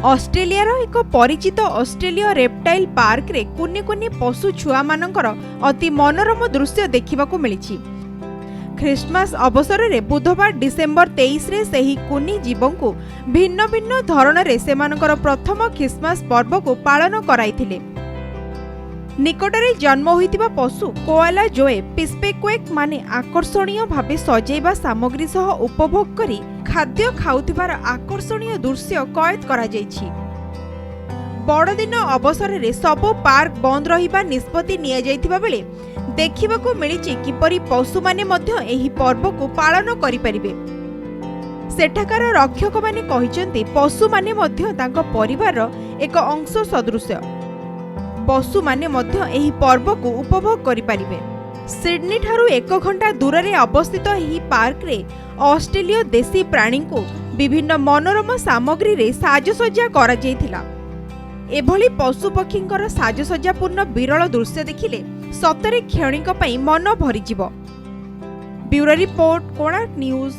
Australia एक परिचित Australia reptile park रे कुनी कुनी पशु छुआ मानकर अति मनोरम दृश्य देखा मिली। ख्रिस्टमास अवसर में बुधवार डिसेम्बर 23 रे सही कुनी जीवों को भिन्न भिन्न धरण से सेमानकर प्रथम ख्रिस्टमास पर्व को पालन कराइथिले। निकटरे जन्म होइतिबा पशु कोआला जोए पिस्पेक्वेक माने आकर्षणीय भावे सजैबा सामग्री सह उपभोग करी खाद्य खाउथिबार आकर्षणीय दृश्य कैद करा जायछि। बड़दिन अवसर में सबु पार्क बंद रहिबा निष्पत्ति निया जायथिबा बेले देखिबाकू मिलिछि किपरि पशु माने मध्य एही पर्व को पालन करि परिबे। सेठाकार रक्षक माने कहिसंती पशु माने मध्य तांको परिवार एक अंश सदृश। पशु माने मध्य एही पर्व को उपभोग करि परिबे। सिडनी ठारू 1 घंटा दूर में अवस्थित एही पार्क रे ऑस्ट्रेलिया देशी प्राणी को विभिन्न मनोरम सामग्री रे साजसज्जा करा जायथिला। एभली पशुपक्षींकर साजसज्जापूर्ण विरल दृश्य देखिले सतरे क्षणिक पई मन भरिजिवो। Bureau report, Konark news.